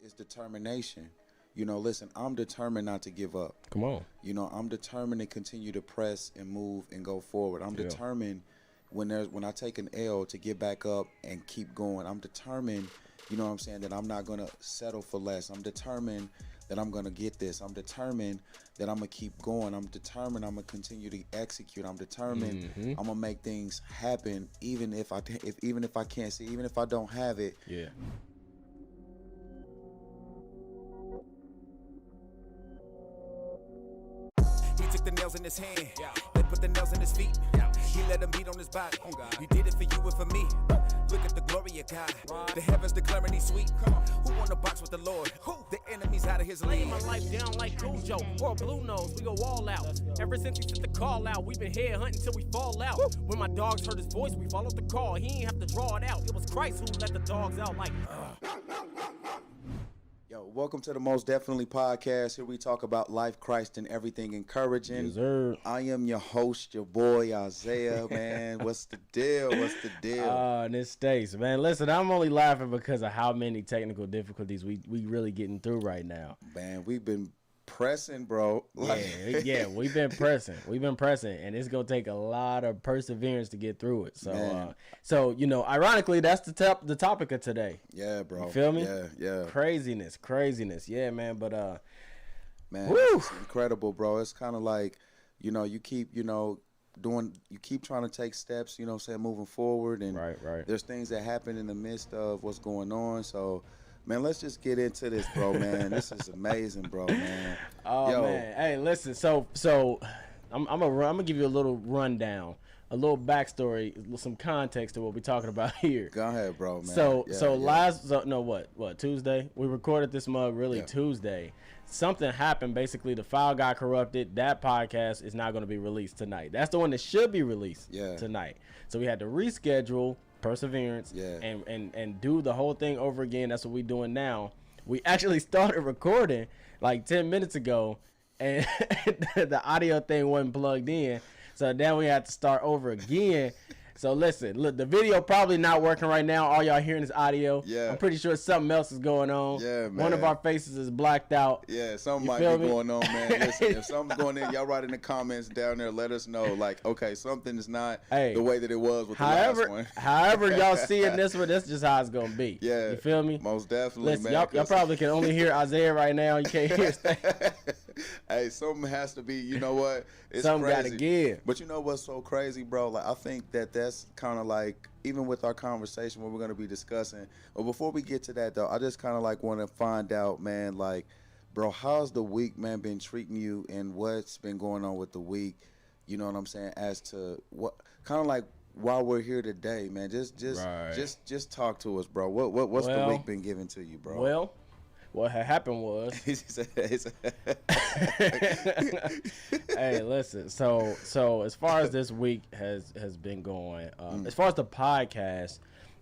it's determination. Listen, I'm determined not to give up. Come on. I'm determined to continue to press and move and go forward. I'm determined when I take an L to get back up and keep going. I'm determined, that I'm not going to settle for less. I'm determined that I'm going to get this. I'm determined that I'm going to keep going. I'm determined I'm going to continue to execute. I'm determined I'm going to make things happen even if I can't see, even if I don't have it. Yeah. Took the nails in his hand, then put the nails in his feet. He let them beat on his body. He did it for you and for me. Look at the glory of God. The heavens declaring he's sweet. Who won the box with the Lord? The enemy's out of his league. Laying my life down like Cujo or Blue Nose. We go all out. Ever since he sent the call out, we've been head hunting till we fall out. When my dogs heard his voice, we followed the call. He ain't have to draw it out. It was Christ who let the dogs out like. Yo, welcome to the Most Definitely Podcast. Here we talk about life, Christ, and everything encouraging. Yes, sir. I am your host, your boy, Isaiah, man. What's the deal? And it stays, man. Listen, I'm only laughing because of how many technical difficulties we really getting through right now. Man, we've been pressing, bro. Yeah, we've been pressing, and it's gonna take a lot of perseverance to get through it. So, ironically, that's the topic of today. Yeah, bro. You feel me? Yeah. Craziness. Yeah, man. But man, it's incredible, bro. It's kind of like, you keep, you keep trying to take steps, moving forward, and right. There's things that happen in the midst of what's going on. So, man, let's just get into this, bro, man. This is amazing, bro, man. Oh, man. Hey, listen, so I'm gonna give you a little rundown, a little backstory, some context to what we're talking about here. Go ahead, bro, man. Tuesday? We recorded this mug Tuesday. Something happened. Basically, the file got corrupted. That podcast is not going to be released tonight. That's the one that should be released tonight. So we had to reschedule. Perseverance and do the whole thing over again. That's what we're doing now. We actually started recording like 10 minutes ago and the audio thing wasn't plugged in, so then we had to start over again. So listen, look, the video probably not working right now. All y'all hearing is audio. Yeah. I'm pretty sure something else is going on. Yeah, man. One of our faces is blacked out. Yeah, something might be going on, man. Listen, if something's going in, y'all write in the comments down there. Let us know. Like, okay, something is not the way that it was with the last one. However y'all seeing this one, that's just how it's going to be. Yeah. You feel me? Most definitely, listen, man. Y'all probably can only hear Isaiah right now. You can't hear Hey, something has to be, you know what? It's something crazy. Gotta give. But you know what's so crazy, bro? Like, I think that's kind of like, even with our conversation, what we're going to be discussing. But before we get to that, though, I just kind of like want to find out, man, like, bro, how's the week, man, been treating you, and what's been going on with the week? You know what I'm saying? As to what kind of like while we're here today, man, just talk to us, bro. What's the week been giving to you, bro? Well, what had happened was, hey, listen. So as far as this week has been going, as far as the podcast,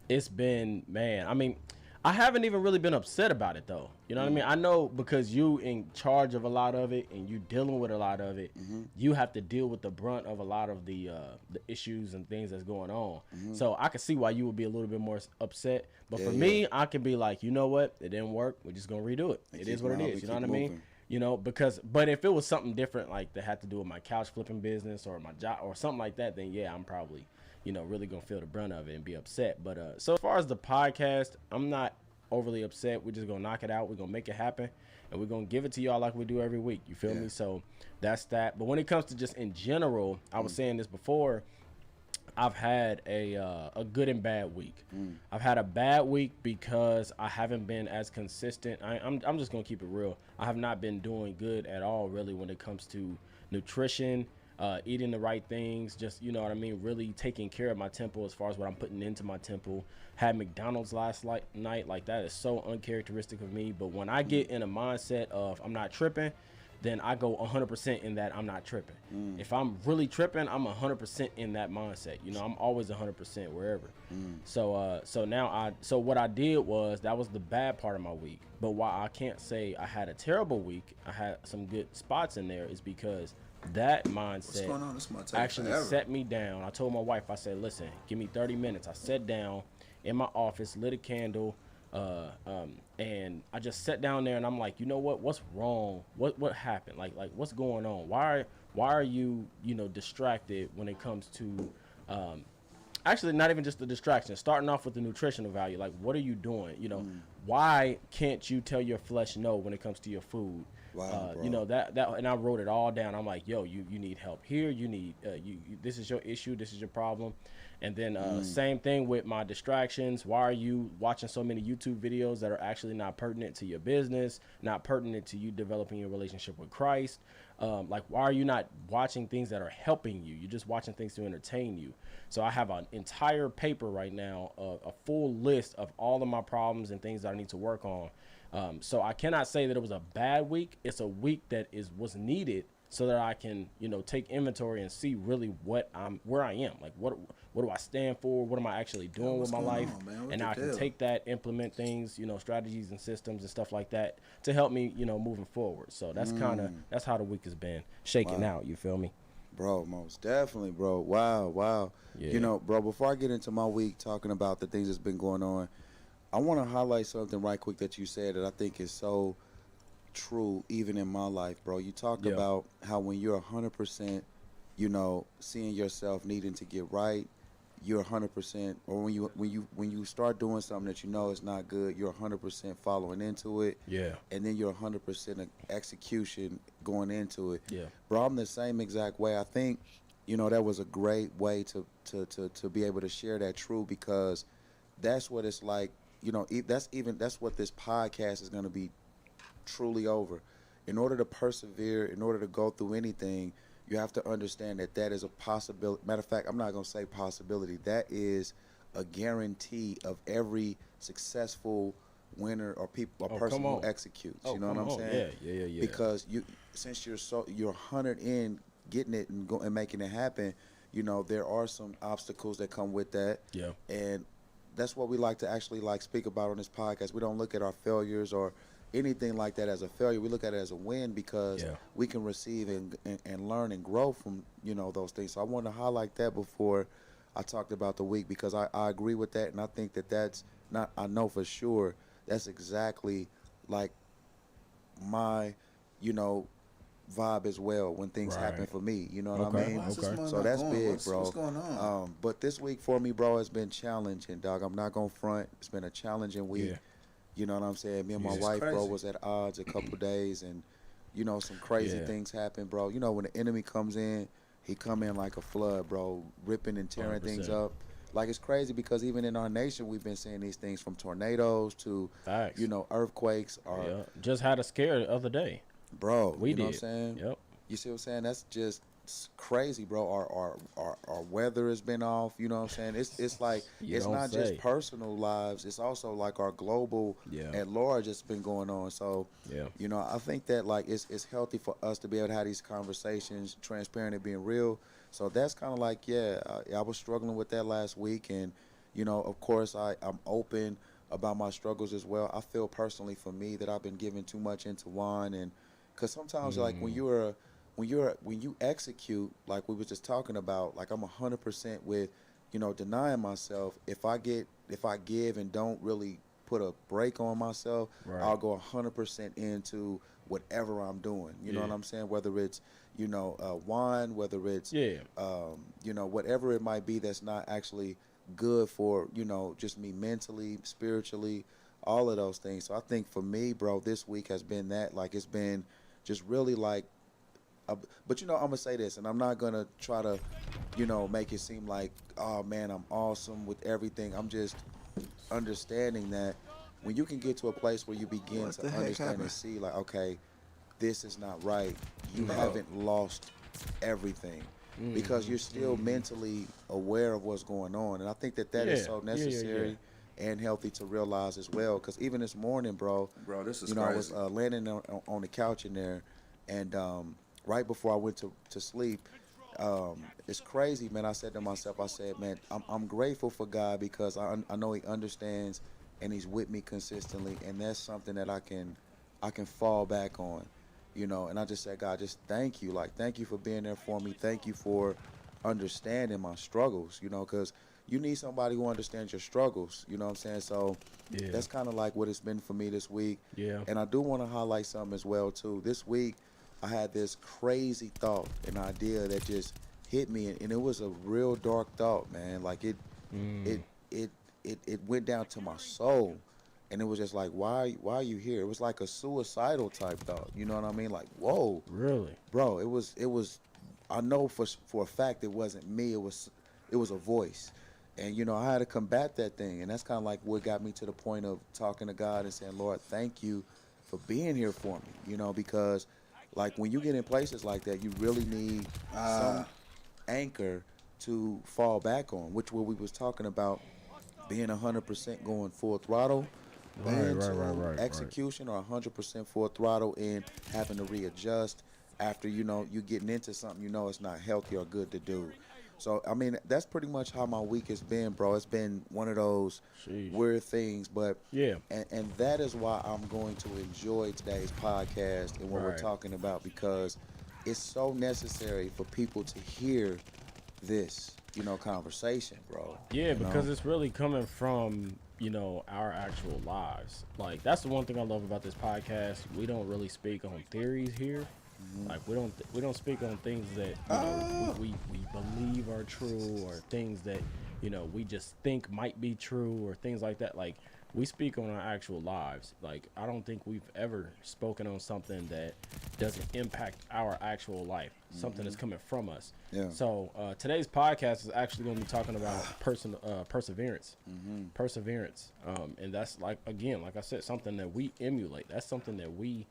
it's been, man. I mean, I haven't even really been upset about it though. You know what I mean? I know because you in charge of a lot of it and you dealing with a lot of it, you have to deal with the brunt of a lot of the issues and things that's going on. So I can see why you would be a little bit more upset. But for me, I can be like, you know what? It didn't work. We're just gonna redo it. It is what it is. You know what I mean? But if it was something different, like that had to do with my couch flipping business or my job or something like that, then yeah, I'm probably, really gonna feel the brunt of it and be upset. But so as far as the podcast, I'm not overly upset. We're just gonna knock it out. We're gonna make it happen, and we're gonna give it to y'all like we do every week. You feel me? So that's that. But when it comes to just in general, I was saying this before, I've had a good and bad week. I've had a bad week because I haven't been as consistent. I'm just gonna keep it real. I have not been doing good at all, really, when it comes to nutrition, eating the right things, just, you know what I mean, really taking care of my temple as far as what I'm putting into my temple. Had McDonald's last night, like that is so uncharacteristic of me. But when I get in a mindset of I'm not tripping, then I go 100% in that I'm not tripping. If I'm really tripping, I'm 100% in that mindset. I'm always 100% wherever. So what I did was, that was the bad part of my week. But why I can't say I had a terrible week, I had some good spots in there, is because that mindset actually set me down. I told my wife, I said, listen, give me 30 minutes. I sat down in my office, lit a candle, And I just sat down there and I'm like, you know what? What's wrong? What happened? Like what's going on? Why are you distracted when it comes to actually not even just the distraction, starting off with the nutritional value. Like, what are you doing? Why can't you tell your flesh no when it comes to your food? Wow, That and I wrote it all down. I'm like, yo, you need help here. You need this is your issue. This is your problem. And then same thing with my distractions. Why are you watching so many YouTube videos that are actually not pertinent to your business, not pertinent to you developing your relationship with Christ? Like, why are you not watching things that are helping you? You're just watching things to entertain you. So I have an entire paper right now, a full list of all of my problems and things that I need to work on. So I cannot say that it was a bad week. It's a week that was needed so that I can, take inventory and see really where I am. Like, what do I stand for? What am I actually doing with my life? And now I can take that, implement things, strategies and systems and stuff like that to help me, moving forward. So that's that's how the week has been shaking out. You feel me? Bro, most definitely, bro. Wow. Yeah. Bro, before I get into my week talking about the things that's been going on, I want to highlight something right quick that you said that I think is so true even in my life, bro. You talked about how when you're 100%, seeing yourself needing to get right, you're 100%, or when you start doing something that is not good, you're 100% following into it. Yeah. And then you're 100% execution going into it. Yeah. Bro, I'm the same exact way. I think, that was a great way to be able to share that truth, because that's what it's like. That's what this podcast is going to be truly over. In order to persevere, in order to go through anything, you have to understand that is a possibility. Matter of fact, I'm not going to say possibility. That is a guarantee of every successful winner or person who executes. You know what I'm saying? Yeah. Because since you're 100 in getting it and making it happen, there are some obstacles that come with that. Yeah. And that's what we like to actually speak about on this podcast. We don't look at our failures or anything like that as a failure. We look at it as a win, because we can receive and learn and grow from those things. So I want to highlight that before I talked about the week, because I agree with that, and I think that's not, I know for sure that's exactly like my vibe as well when things happen for me. You know what I mean? Okay. So that's big, bro. What's going on? But this week for me, bro, has been challenging, dog. I'm not gonna front. It's been a challenging week. Yeah. You know what I'm saying? Me and my wife, bro, was at odds a couple days, and some crazy things happened, bro. When the enemy comes in, he come in like a flood, bro, ripping and tearing 100%. things up. Like, it's crazy, because even in our nation, we've been seeing these things, from tornadoes to Facts. Earthquakes. Just had a scare the other day. Bro, We know did. what I'm saying? Yep. You see what I'm saying? That's just crazy, bro. Our weather has been off. You know what I'm saying? It's like it's not just personal lives. It's also like our global at large. It's been going on. So I think that it's healthy for us to be able to have these conversations, transparent and being real. So that's kind of like I was struggling with that last week, and of course I'm open about my struggles as well. I feel personally for me that I've been giving too much into wine, and because sometimes like when you execute, like we was just talking about, like I'm 100% with denying myself. If I give and don't really put a break on myself, I'll go 100% into whatever I'm doing. You know what I'm saying? Whether it's wine, whether it's whatever it might be that's not actually good for just me mentally, spiritually, all of those things. So I think for me, bro, this week has been that. Like, it's been just really like but I'm gonna say this, and I'm not gonna try to make it seem like, oh man, I'm awesome with everything. I'm just understanding that when you can get to a place where you begin to understand and see, like, okay, this is not right, you haven't lost everything, because you're still mentally aware of what's going on. And I think that is so necessary and healthy to realize as well. Because even this morning, bro, this is crazy. I was landing on the couch in there, and right before I went to sleep, it's crazy, man. I said to myself, I said, man, I'm grateful for God, because I know He understands and He's with me consistently, and that's something that I can fall back on. And I just said, God, just thank you. Like, thank you for being there for me. Thank you for understanding my struggles, because, you need somebody who understands your struggles. You know what I'm saying? So that's kind of like what it's been for me this week. Yeah. And I do want to highlight something as well too. This week, I had this crazy thought, an idea that just hit me, and it was a real dark thought, man. Like it went down to my soul, and it was just like, why are you here? It was like a suicidal type thought. You know what I mean? Like, whoa, Really? bro. It was. I know for a fact it wasn't me. It was a voice, and you know I had to combat that thing, and that's kind of like what got me to the point of talking to God and saying, Lord, thank you for being here for me. You know, because like when you get in places like that, you really need some anchor to fall back on, which what we was talking about, being 100% going full throttle, Right. execution, or 100% full throttle and having to readjust after you getting into something it's not healthy or good to do. So I mean that's pretty much how my week has been, bro. It's been one of those weird things, but and that is why I'm going to enjoy today's podcast and what we're talking about, because it's so necessary for people to hear this, conversation, bro. Yeah, because it's really coming from, our actual lives. Like, that's the one thing I love about this podcast. We don't really speak on theories here. Like, we don't speak on things that, we believe are true, or things that, we just think might be true, or things like that. Like, we speak on our actual lives. Like, I don't think we've ever spoken on something that doesn't impact our actual life, something that's coming from us. Yeah. So today's podcast is actually going to be talking about perseverance. Perseverance. And that's, like I said, something that we emulate. That's something that we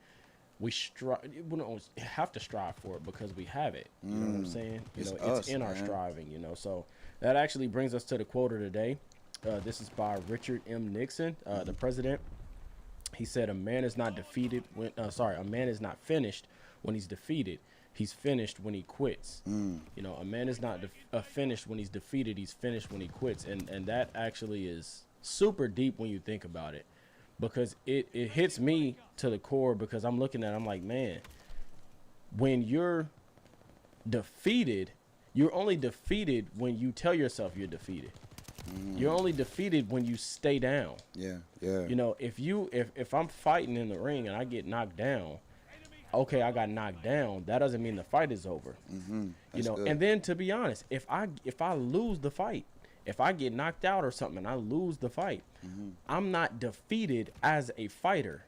strive. We don't have to strive for it because we have it. You know what I'm saying? It's in our striving. So that actually brings us to the quote of the day. This is by Richard M. Nixon, the president. He said, "A man is not defeated when. A man is not finished when he's defeated. He's finished when he quits. A man is not finished when he's defeated. He's finished when he quits." And that actually is super deep when you think about it, because it hits me to the core, because I'm looking at it, I'm like, man, when you're defeated, you're only defeated when you tell yourself you're defeated. You're only defeated when you stay down. Yeah. If I'm fighting in the ring and I get knocked down, okay, I got knocked down. That doesn't mean the fight is over. Good. And then, to be honest, if I lose the fight, if I get knocked out or something and I lose the fight, I'm not defeated as a fighter.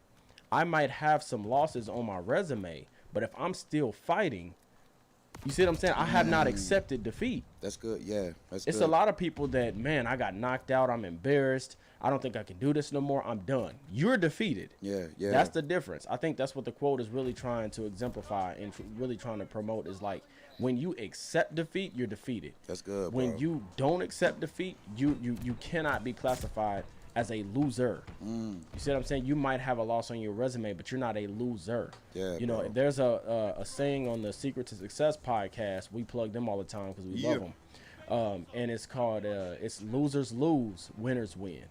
I might have some losses on my resume, but if I'm still fighting, you see what I'm saying? I have not accepted defeat. That's good. Yeah, it's good. A lot of people that, man, I got knocked out. I'm embarrassed. I don't think I can do this no more. I'm done. You're defeated. Yeah. That's the difference. I think that's what the quote is really trying to exemplify and really trying to promote, is like, when you accept defeat, you're defeated. That's good, When bro. you don't accept defeat, you cannot be classified as a loser. You see what I'm saying? You might have a loss on your resume, but you're not a loser. Yeah, bro. There's a saying on the Secret to Success podcast. We plug them all the time because we love them. And it's called it's losers lose, winners win.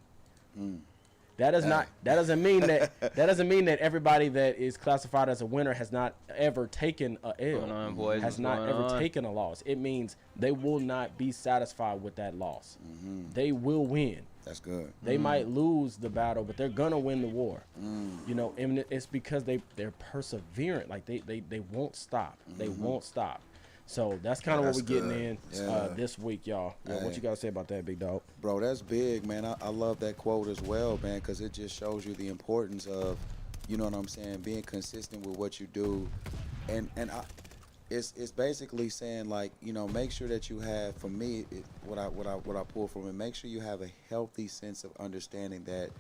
That doesn't mean that everybody that is classified as a winner has not ever taken a L, has not ever taken a loss. It means they will not be satisfied with that loss. They will win. That's good. They might lose the battle, but they're gonna win the war. And it's because they're perseverant. Like they won't stop. They won't stop. So that's kind of what we're getting in this week, y'all. What you got to say about that, big dog? Bro, that's big, man. I love that quote as well, man, because it just shows you the importance of, you know what I'm saying, being consistent with what you do. And it's basically saying, like, make sure that you have, for me, what I pull from it, make sure you have a healthy sense of understanding that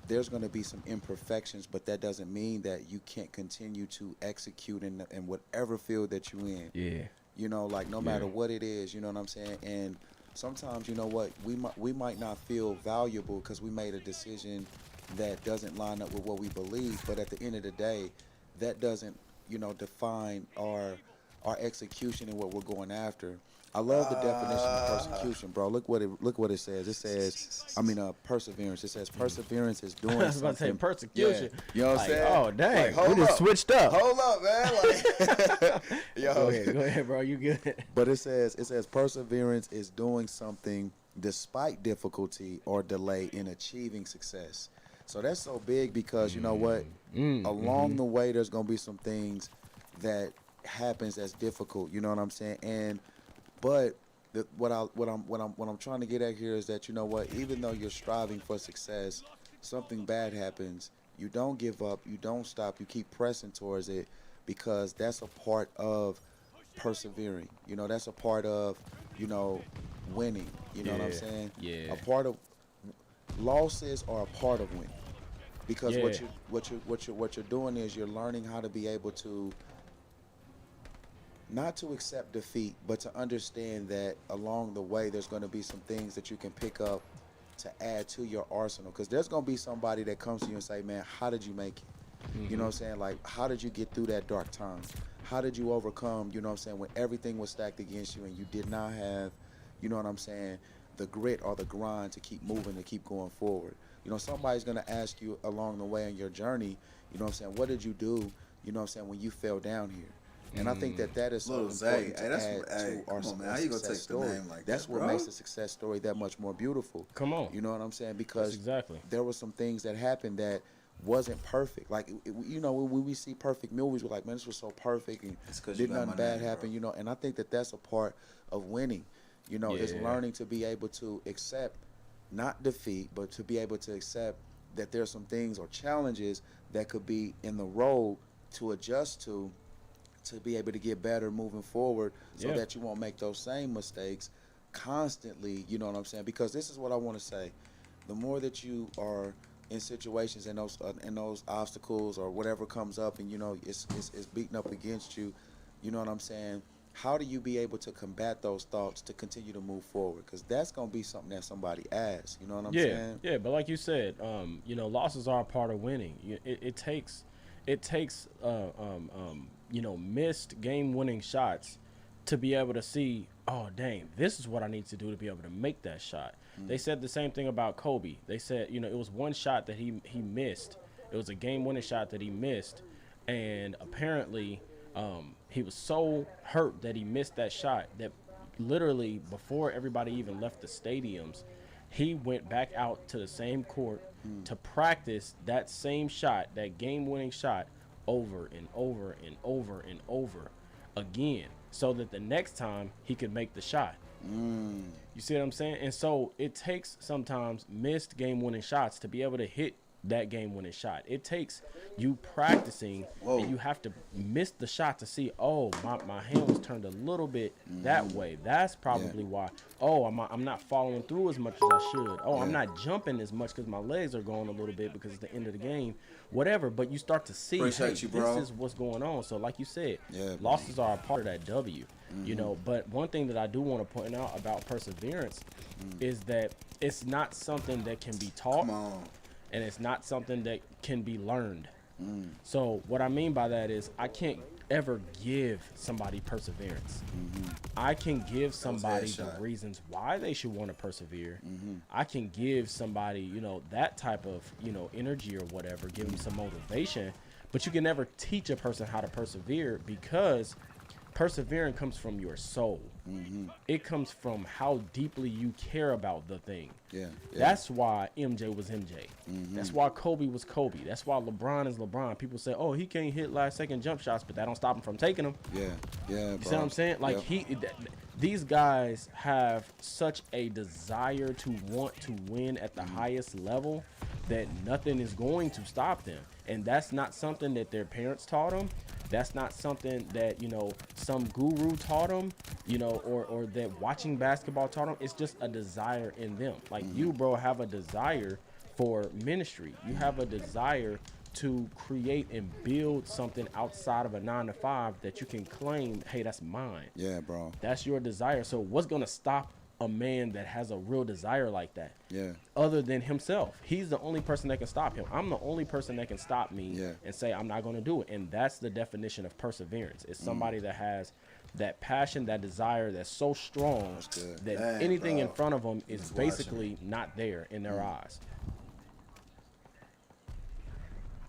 there's going to be some imperfections, but that doesn't mean that you can't continue to execute in whatever field that you're in. Yeah. Like no matter what it is, you know what I'm saying? And sometimes, you know what, we might not feel valuable because we made a decision that doesn't line up with what we believe, but at the end of the day, that doesn't, define our execution and what we're going after. I love the definition of persecution, bro. Look what it says. It says, perseverance. It says perseverance is doing something. I was about to say persecution. Yeah. You know what I'm saying? Oh, dang. Like, we just switched up. Hold up, man. Like, Go ahead, bro. You good? But it says perseverance is doing something despite difficulty or delay in achieving success. So that's so big because you know what? Along the way, there's gonna be some things that happens that's difficult. You know what I'm saying? But what I'm trying to get at here is that you know what? Even though you're striving for success, something bad happens. You don't give up. You don't stop. You keep pressing towards it because that's a part of persevering. You know, that's a part of winning. You know what I'm saying? Yeah. A part of losses are a part of winning because what you're doing is you're learning how to be able to not to accept defeat, but to understand that along the way there's going to be some things that you can pick up to add to your arsenal. Because there's going to be somebody that comes to you and say, man, how did you make it? You know what I'm saying? Like, how did you get through that dark time? How did you overcome, you know what I'm saying, when everything was stacked against you and you did not have, you know what I'm saying, the grit or the grind to keep moving, to keep going forward. You know, somebody's going to ask you along the way in your journey, you know what I'm saying, what did you do, you know what I'm saying, when you fell down here? And I think that is so important to add to our success story. That's what makes the success story that much more beautiful. Come on. You know what I'm saying? Because exactly. there were some things that happened that wasn't perfect. Like, you know, when we see perfect movies, we're like, man, this was so perfect and did nothing bad happen, you know. And I think that that's a part of winning, you know, is learning to be able to accept, not defeat, but to be able to accept that there's some things or challenges that could be in the road to adjust to be able to get better moving forward so that you won't make those same mistakes constantly, you know what I'm saying? Because this is what I want to say. The more that you are in situations and those obstacles or whatever comes up and, you know, it's beating up against you, you know what I'm saying? How do you be able to combat those thoughts to continue to move forward? Because that's going to be something that somebody asks, you know what I'm saying? Yeah, but like you said, you know, losses are a part of winning. It takes you know, missed game-winning shots to be able to see, oh, dang, this is what I need to do to be able to make that shot. They said the same thing about Kobe. They said, you know, it was one shot that he missed. It was a game-winning shot that he missed, and apparently he was so hurt that he missed that shot that literally before everybody even left the stadiums, he went back out to the same court to practice that same shot, that game-winning shot, over and over and over and over again, so that the next time he could make the shot. You see what I'm saying? And so it takes sometimes missed game-winning shots to be able to hit that game-winning shot. It takes you practicing, and you have to miss the shot to see, oh, my hand was turned a little bit that way. That's probably why. Oh, I'm not following through as much as I should. Oh, I'm not jumping as much because my legs are going a little bit because it's the end of the game. Whatever, but you start to see, hey, this is what's going on. So like you said, losses are a part of that W. You know, but one thing that I do want to point out about perseverance is that it's not something that can be taught. And it's not something that can be learned. So what I mean by that is I can't ever give somebody perseverance. I can give somebody the reasons why they should want to persevere. I can give somebody, you know, that type of, you know, energy or whatever, give them some motivation. But you can never teach a person how to persevere because persevering comes from your soul. It comes from how deeply you care about the thing. That's why MJ was MJ. That's why Kobe was Kobe. That's why LeBron is LeBron. People say, oh, he can't hit last second jump shots, but that don't stop him from taking them. You see what I'm saying? Like these guys have such a desire to want to win at the highest level that nothing is going to stop them. And that's not something that their parents taught them. That's not something that, you know, some guru taught them, you know, or that watching basketball taught them. It's just a desire in them. Like you, bro, have a desire for ministry. You have a desire to create and build something outside of a 9-to-5 that you can claim, hey, that's mine. Yeah, bro. That's your desire. So what's going to stop a man that has a real desire like that? Other than himself. He's the only person that can stop him. I'm the only person that can stop me and say I'm not going to do it. And that's the definition of perseverance. It's somebody that has that passion, that desire that's so strong that anything in front of them is basically not there in their eyes.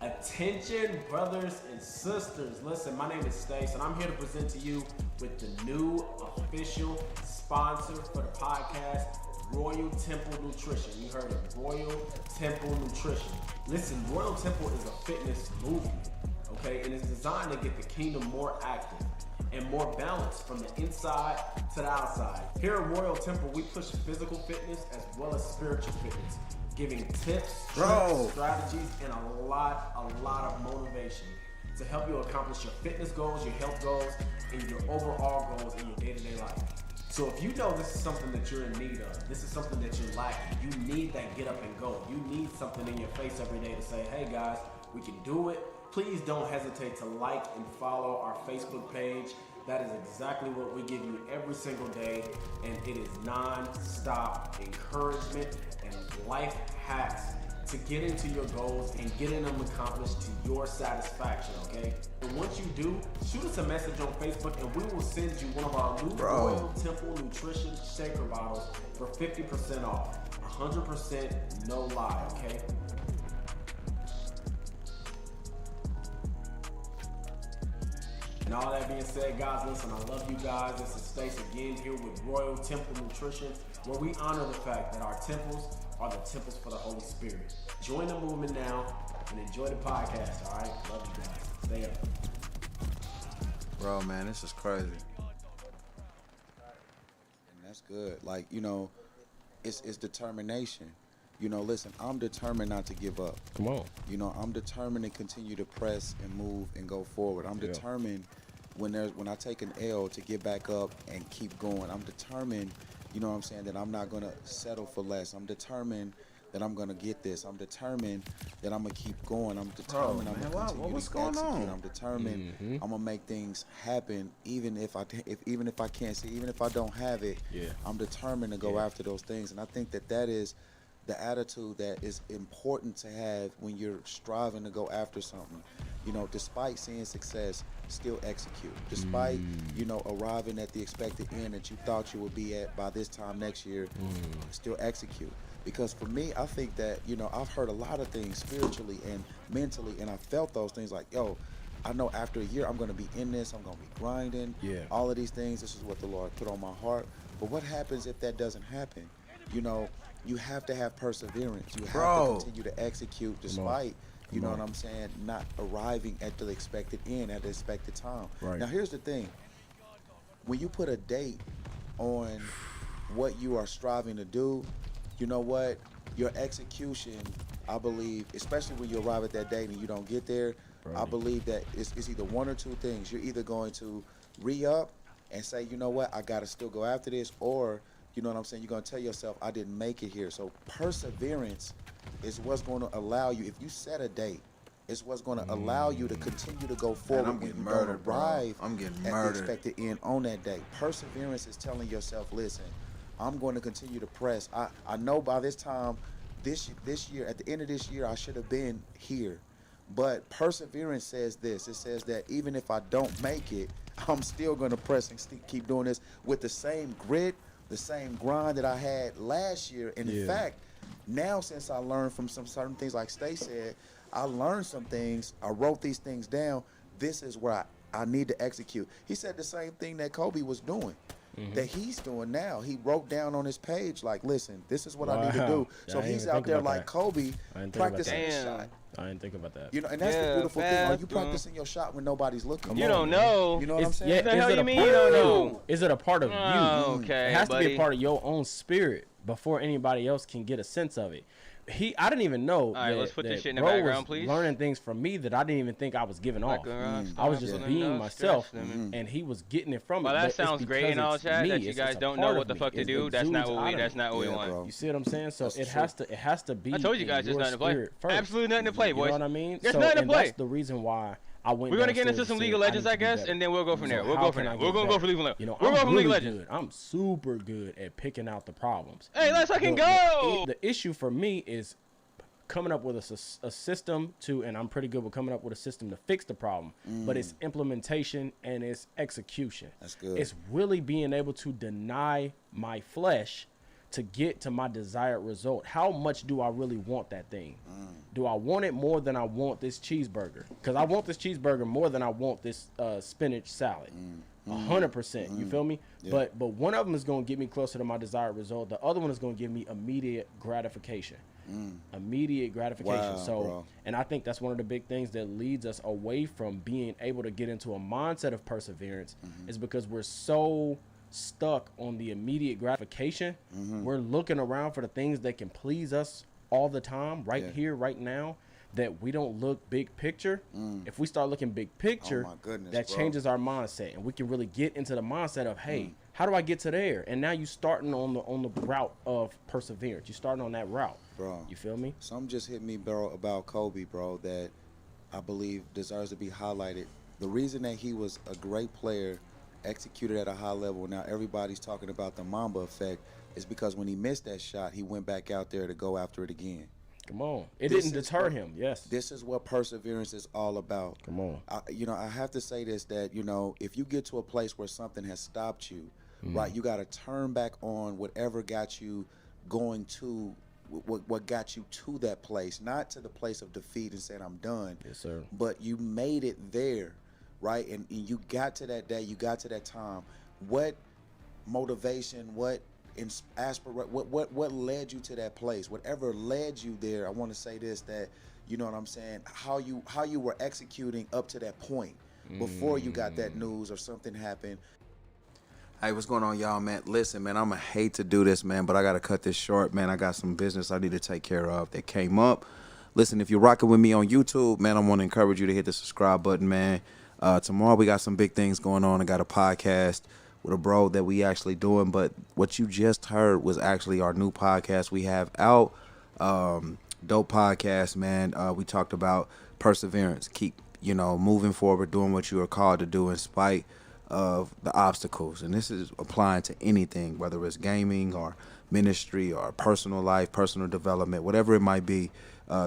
Attention, brothers and sisters. Listen, my name is Stace, and I'm here to present to you with the new official sponsor for the podcast, Royal Temple Nutrition. You heard it, Royal Temple Nutrition. Listen, Royal Temple is a fitness movement, okay? And it's designed to get the kingdom more active and more balanced from the inside to the outside. Here at Royal Temple, we push physical fitness as well as spiritual fitness, giving tips, tricks, strategies, and a lot of motivation to help you accomplish your fitness goals, your health goals, and your overall goals in your day-to-day life. So if you know this is something that you're in need of, this is something that you're lacking, you need that get up and go. You need something in your face every day to say, hey guys, we can do it. Please don't hesitate to like and follow our Facebook page. That is exactly what we give you every single day, and it is non-stop encouragement and life hacks to get into your goals and getting them accomplished to your satisfaction, okay? And once you do, shoot us a message on Facebook and we will send you one of our new Royal Temple Nutrition Shaker bottles for 50% off. 100% no lie, okay? And all that being said, guys, listen, I love you guys. This is Stace again here with Royal Temple Nutrition, where we honor the fact that our temples are the temples for the Holy Spirit. Join the movement now and enjoy the podcast, all right? Love you guys. Stay up. Bro, man, this is crazy. And that's good. Like, you know, it's determination. You know, listen, I'm determined not to give up. Come on. You know, I'm determined to continue to press and move and go forward. I'm determined when I take an L to get back up and keep going. I'm determined, you know what I'm saying, that I'm not going to settle for less. I'm determined that I'm going to get this. I'm determined that I'm going to keep going. I'm determined I'm going to continue to execute. I'm determined I'm going to make things happen even if I can't see, even if I don't have it. I'm determined to go after those things. And I think that is the attitude that is important to have when you're striving to go after something. You know, despite seeing success, still execute. Despite, you know, arriving at the expected end that you thought you would be at by this time next year, still execute. Because for me, I think that, you know, I've heard a lot of things spiritually and mentally, and I felt those things like, yo, I know after a year I'm going to be in this, I'm going to be grinding, all of these things, this is what the Lord put on my heart. But what happens if that doesn't happen? You know, you have to have perseverance. You have to continue to execute despite, you know what I'm saying, not arriving at the expected end at the expected time. Now, here's the thing. When you put a date on what you are striving to do, you know what? Your execution, I believe, especially when you arrive at that date and you don't get there, I believe that it's either one or two things. You're either going to re-up and say, you know what, I got to still go after this, or you know what I'm saying, you're going to tell yourself, I didn't make it here. So perseverance is what's going to allow you, if you set a date, it's what's going to allow you to continue to go forward. I'm getting murdered, bro. I'm getting murdered at the expected end on that day. Perseverance is telling yourself, listen, I'm going to continue to press. I know by this time, this year, at the end of this year, I should have been here. But perseverance says this. It says that even if I don't make it, I'm still going to press and keep doing this with the same grit, the same grind that I had last year. And in fact, now since I learned from some certain things, like Stay said, I learned some things. I wrote these things down. This is where I need to execute. He said the same thing that Kobe was doing, that he's doing now. He wrote down on his page, like, listen, this is what I need to do. So he's out there like Kobe, practicing his shot. I didn't think about that. You know, and that's the beautiful thing. Are you practicing your shot when nobody's looking? You don't know. You know what I'm saying? Yeah, what the hell you mean you don't know? Is it a part of you? Okay, it has to be a part of your own spirit before anybody else can get a sense of it. I didn't even know. All right, let's put this shit in the bro background, was please. learning things from me that I didn't even think I was giving off. I was just being myself, and he was getting it from me. Well, that sounds great in all chat. That you guys don't know what the fuck to do. That's not what we want. Bro. You see what I'm saying? So it has to be. I told you guys there's nothing to play. First. Absolutely nothing to play, boys. You know what I mean? There's nothing to play. That's the reason why I went. We're gonna get into some League of Legends, I guess, and then we'll go from there. We'll go from there. We're gonna go for League of Legends. You know, we're going for League of really Legends. I'm super good at picking out the problems. Hey, let's fucking go. The issue for me is coming up with a system to, and I'm pretty good with coming up with a system to fix the problem, but it's implementation and it's execution. That's good. It's really being able to deny my flesh to get to my desired result. How much do I really want that thing? Do I want it more than I want this cheeseburger? Because I want this cheeseburger more than I want this spinach salad. 100%. You feel me? Yeah. But one of them is going to get me closer to my desired result. The other one is going to give me immediate gratification. Immediate gratification. Wow, So, bro. and I think that's one of the big things that leads us away from being able to get into a mindset of perseverance is because we're so stuck on the immediate gratification. We're looking around for the things that can please us all the time, here, right now, that we don't look big picture. If we start looking big picture, Oh my goodness, that bro. changes our mindset, and we can really get into the mindset of, hey, how do I get to there? And now you starting on the route of perseverance. You starting on that route, Bro. You feel me? Something just hit me, bro, about Kobe, bro, that I believe deserves to be highlighted. The reason that he was a great player, executed at a high level, now everybody's talking about the Mamba effect, is because when he missed that shot, he went back out there to go after it again. Come on. It This didn't is deter what- him. Yes. This is what perseverance is all about. Come on. I have to say this, that, if you get to a place where something has stopped you, right, you got to turn back on whatever got you going to, what got you to that place, not to the place of defeat and saying, I'm done. Yes, sir. But you made it there, right? And you got to that day, you got to that time. What motivation, what what led you to that place? Whatever led you there, I want to say this, that, you know what I'm saying, how you were executing up to that point before you got that news or something happened. Hey, what's going on, y'all, man? Listen, man, I'm going to hate to do this, man, but I got to cut this short, man. I got some business I need to take care of that came up. Listen, if you're rocking with me on YouTube, man, I want to encourage you to hit the subscribe button, man. Tomorrow we got some big things going on. I got a podcast with a bro that we actually doing, but what you just heard was actually our new podcast we have out. Dope podcast, man. We talked about perseverance, keep, moving forward, doing what you are called to do in spite of the obstacles. And this is applying to anything, whether it's gaming or ministry or personal life, personal development, whatever it might be.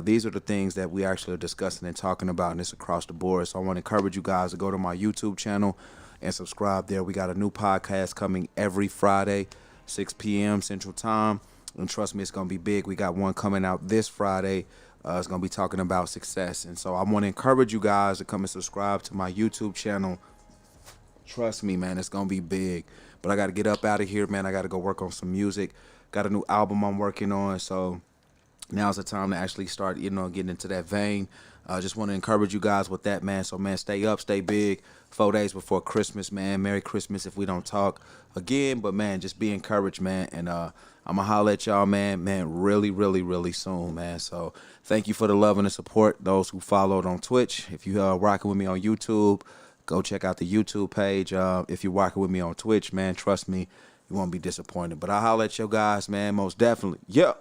These are the things that we actually are discussing and talking about, and it's across the board. So I want to encourage you guys to go to my YouTube channel and subscribe there. We got a new podcast coming every Friday, 6 p.m. Central Time. And trust me, it's going to be big. We got one coming out this Friday. It's going to be talking about success. And so I want to encourage you guys to come and subscribe to my YouTube channel. Trust me, man, it's going to be big. But I got to get up out of here, man. I got to go work on some music. Got a new album I'm working on. So now's the time to actually start, getting into that vein. Just want to encourage you guys with that, man. So, man, stay up, stay big. 4 days before Christmas, man. Merry Christmas if we don't talk again. But, man, just be encouraged, man. And I'm going to holler at y'all, man, really, really, really soon, man. So thank you for the love and the support, those who followed on Twitch. If you are rocking with me on YouTube, go check out the YouTube page. If you're rocking with me on Twitch, man, trust me, you won't be disappointed. But I'll holler at you guys, man, most definitely. Yeah.